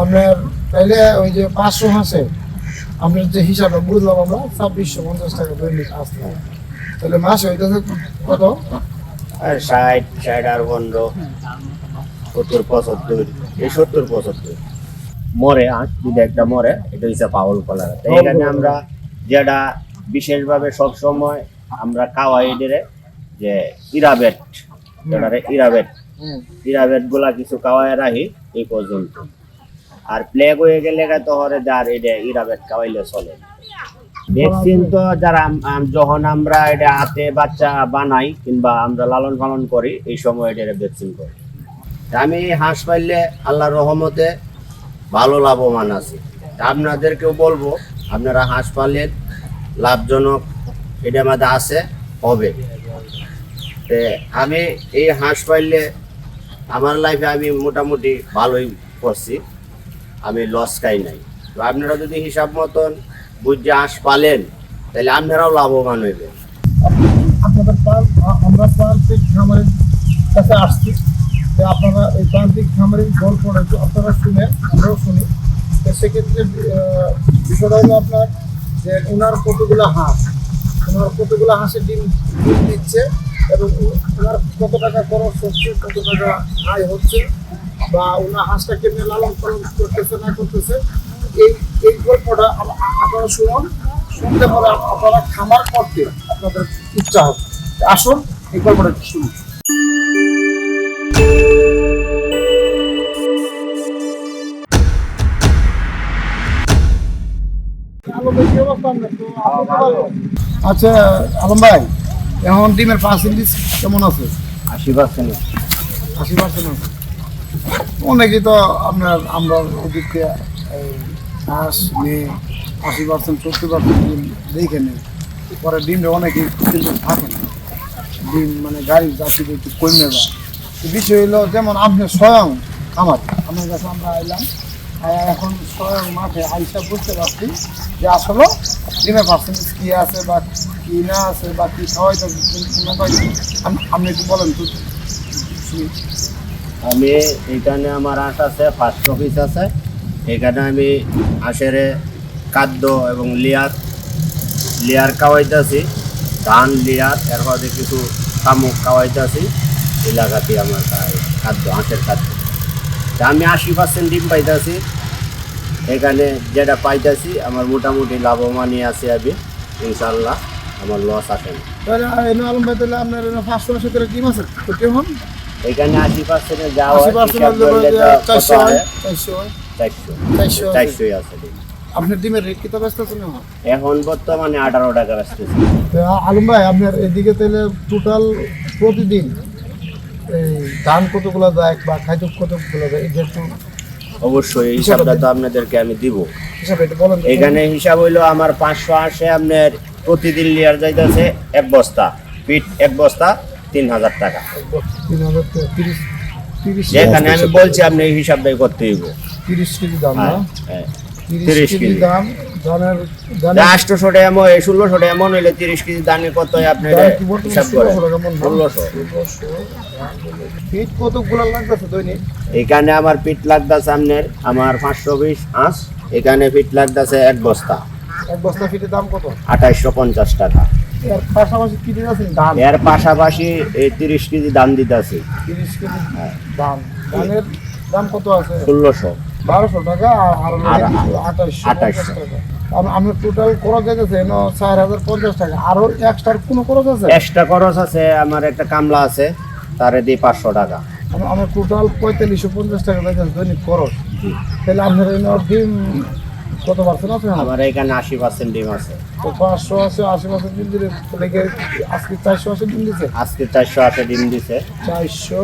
আপনার তাইলে ওই যে 500 হাঁসে আপনার যে হিসাবে বুঝলাম আমরা 2650 টাকা দৈনিক আসতে, তাহলে মাসে হইতেছে কত? আর 60 আর 15 70 75 এই 70 75 মরে আঁশ যদি একটা মরে, এটা হচ্ছে পাউল কলার। তো এখানে আমরা যেটা বিশেষভাবে সব সময় আমরা খাওয়াই এদের যে ইরাবেট, যেটা ইরাবেট গুলা কিছু খাওয়াই রাখি এই পর্যন্ত। আর প্লেগ হয়ে গেলে তো হরে যার এটা ইরাবেট খাওয়াইলে চলে। ভ্যাকসিন তো যারা যখন আমরা এটা হাতে বাচ্চা বানাই কিংবা আমরা লালন পালন করি এই সময় এটা ভ্যাকসিন করি। আমি হাঁস পাইলে আল্লাহর রহমতে ভালো লাভবান আছি। আপনাদেরকেও বলবো আপনারা হাঁস পালেন, লাভজনক এটার মধ্যে আছে হবে। আমি এই হাঁস পাইলে আমার লাইফে আমি মোটামুটি ভালোই করছি, আমি লস খাই নাই। তো আপনারা যদি হিসাব মতন বুঝে হাঁস পালেন তাহলে আপনারাও লাভবান হইবেন। আপনাদের আমরা প্রান্তিক খামারের কাছে আসছি, তো আপনারা এই প্রান্তিক খামারের গল্পটা একটু আপনারা শুনে আমরাও শুনি। তো সেক্ষেত্রে বিষয়টা হলো আপনার যে ওনার কতগুলো হাঁসের ডিম দিচ্ছে এবং ওনার কত টাকা খরচ হচ্ছে, কত টাকা আয় হচ্ছে, বা ওনার হাঁসটা কেমনি লালন পালন করতেছে না করতেছে, এই গল্পটা আপনারা শুনতে পরে আপনারা খামার করতে আপনাদের ইচ্ছা হবে। আসুন এই গল্পটা শুনুন। আচ্ছা আলম ভাই, এখন ডিমের পার্সেন্টেজ কেমন আছে? 80%। 80% আছে। অনেকেই তো আপনার আমরা ওদিকে হাঁস নিয়ে 80% 70% ডিম দেখে নেই, পরে ডিমটা অনেকেই কিন্তু থাকে না, ডিম মানে গাড়ির যাত্রীদের একটু কমে যায়। বিষয় হলো যেমন আপনি স্বয়ং আমার কাছে আমরা আইলাম, এখন স্বয়ং মাঠে আইসা বুঝতে পারছি যে আসলে ডিমের পার্সেন্টেজ কী আছে বা কী না আছে বা কী খাওয়াইতে আপনি একটু বলেন তো। আমি এখানে আমার হাঁস আছে 500 পিস আছে। এখানে আমি হাঁসের খাদ্য এবং লেয়ার খাওয়াইতেছি, ধান লেয়ার, এর মধ্যে কিছু শামুক খাওয়াইতেছি। এলাকাতে আমার খাদ্য হাঁসের খাদ্য আমি 80% ডিম পাইতেছি। এখানে যেটা পাইতেছি আমার মোটামুটি লাভবানই আছে আমি, ইনশাল্লাহ আমার লস আসে না। আলম ভাই তাহলে আপনার 500 করে ডিম আছে কেমন? এখানে 80% যাওয়া 400 আছে। আপনার ডিমের রেট কত ব্যস্ত আছে না? এখন বর্তমানে 18 টাকা বেচতেছি। আলম ভাই আপনার এদিকে তাহলে টোটাল প্রতিদিন এই ধান কতগুলো দেয় বা খাদ্য কতগুলো দেয়? অবশ্যই এই হিসাবটা তো আপনাদেরকে আমি দিব। বলেন। এখানে হিসাব হইলো আমার 500 আসে আপনার প্রতিদিন লিয়ার যাইতেছে 1 বস্তা, পিট 1 বস্তা 3000 টাকা। 30 যেখানে আমি বলছি আপনি এই হিসাবটাই করতে হইব। 30 কেজি দাম না? হ্যাঁ 30 কেজি দাম। ধানের 800 টাকা এমন 1600 টাকা এমন হইলে 30 কেজি দানে কত হয় আপনি হিসাব করেন? 1600। পিট কতগুলো লাগতেছে দৈনিক? এখানে আমার পিট লাগতেছে আপনার আমার 520 হাঁস। এখানে পিট লাগতেছে 1 বস্তা। 1 বস্তা পিটের দাম কত? 2850 টাকা। এর পাশাপাশি কি দিতেছেন ধান? এর পাশাপাশি এই 30 কেজি ধান দিতেছি। 30 কেজি ধান। ধানের দাম কত আছে? 1600। 1200 টাকা আর 2800 টাকা। আমরা টোটাল খরচ যাইতেছে 4050 টাকা। আরো এক্সট্রা কোনো খরচ আছে? এক্সট্রা খরচ আছে, আমার একটা কামলা আছে, তারে দিই 500 টাকা। আমরা টোটাল 4550 টাকা যাইতেছে দৈনিক খরচ। তাহলে আপনার ডিম কত পার্সেন্ট আছে? আমার এখানে 80% ডিম আছে। তো 500 আছে, 80% ডিম দিলে আজকে 480 ডিম দিচ্ছে। আজকে 480 ডিম দিছে। 400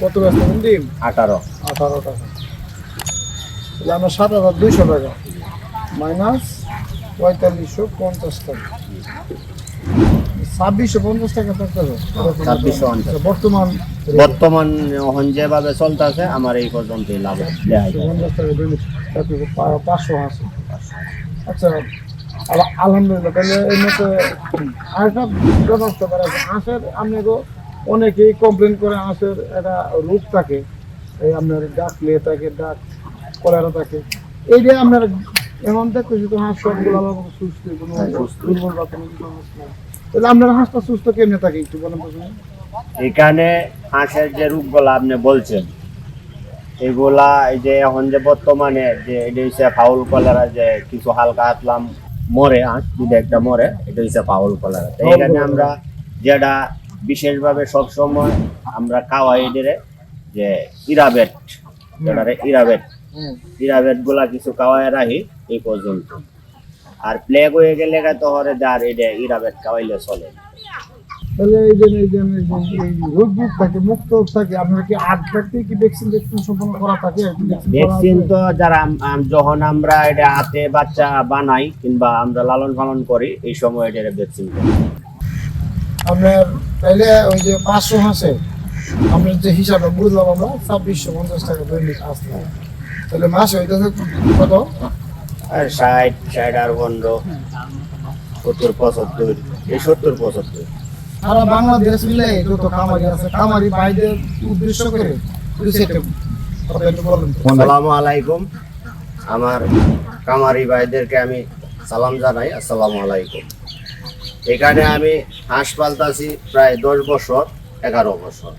কত ব্যস্ত ডিম? 18 টাকা। তাহলে আমরা 7200 টাকা মাইনাস 4550 টাকা, 2650 টাকা থাকতে হবে। 2650 বর্তমান এখন যেভাবে চলতেছে আমার এই পর্যন্তই লাভ। 500 আছে। আচ্ছা আলহামদুলিল্লাহ। তাহলে এর মধ্যে আরেকটা ব্যবস্থা করা আছে। হাঁসের আপনাকে অনেকেই কমপ্লেন করে হাঁসের একটা রোগ থাকে, এই আপনার ডাকলে থাকে ডাক কলেরা থাকে এই যে আপনার এমন দেখো যে হাঁস সবগুলো আলাদা সুস্থ কোনো দুর্বল বা কোনো কিছু হাঁস নাই তাহলে আপনার হাঁসটা সুস্থ কেমনে থাকে একটু বলেন তো শুনি। এখানে হাঁসের যে রোগগুলো আপনি বলছেন এগুলা এই যে এখন যে বর্তমানে যে এটা হচ্ছে ফাউল কলেরা, যে কিছু হালকা হাতলাম মরে হাঁস যদি একটা মরে, এটা হচ্ছে ফাউল কলেরা। তো এখানে আমরা যেটা বিশেষভাবে সবসময় আমরা খাওয়াই এদের যে ইরাবেট, যেটা ইরাবেট গুলা কিছু খাওয়াই রাখি এই পর্যন্ত। আর প্লেগ হয়ে গেলে তো হরে যার এটা ইরাবেট খাওয়াইলে চলে। তাহলে এই রোগ থাকে মুক্ত থাকে আপনারা কি 8 ব্যক্তি কি ভ্যাকসিন সম্পন্ন করা থাকে? ভ্যাকসিন তো যারা যখন আমরা এটা হাতে বাচ্চা বানাই কিংবা আমরা লালন পালন করি এই সময় এটা ভ্যাকসিন করি। আপনার তাইলে ওই যে 500 হাঁসে আপনার যে হিসাবে বুঝলাম আমরা 2650 টাকা দৈনিক আসলে তাহলে মাসে হইতেছে কত? আর 60 আর 15 70 75 এই 70 75। সারা বাংলাদেশ মিলে যত খামারি আছে খামারি ভাইদের উদ্দেশ্য করে আসসালামু আলাইকুম। আমার খামারি ভাইদেরকে আমি সালাম জানাই, আসসালামু আলাইকুম। এখানে আমি হাঁস পালতাছি প্রায় 10 বছর 11 বছর।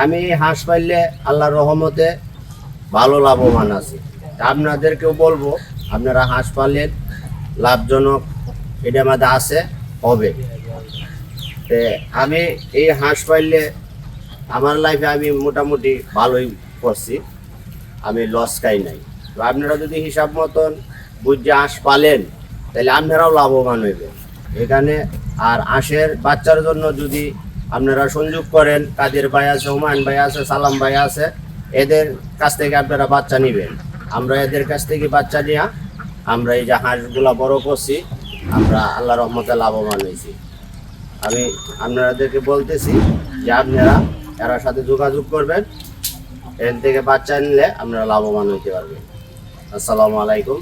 আমি হাঁস পাললে আল্লাহর রহমতে ভালো লাভবান আছি। আপনাদেরকেও বলবো আপনারা হাঁস পাললেন, লাভজনক এটার মধ্যে আছে হবে। আমি এই হাঁস পাললে আমার লাইফে আমি মোটামুটি ভালোই করছি, আমি লস খাই নাই। তো আপনারা যদি হিসাব মতন বুঝে হাঁস পালেন তাহলে আপনারাও লাভবান হইবেন এখানে। আর হাঁসের বাচ্চার জন্য যদি আপনারা সংযোগ করেন, কাদের ভাই আছে, হুমায়ুন ভাই আছে, সালাম ভাই আছে, এদের কাছ থেকে আপনারা বাচ্চা নেবেন। আমরা এদের কাছ থেকে বাচ্চা নিয়ে আমরা এই যে হাঁসগুলা বড় করছি, আমরা আল্লাহর রহমতে লাভবান হয়েছি। আমি আপনাদেরকে বলতেছি যে আপনারা এর সাথে যোগাযোগ করবেন, এখান থেকে বাচ্চা নিলে আপনারা লাভবান হইতে পারবেন। আসসালামু আলাইকুম।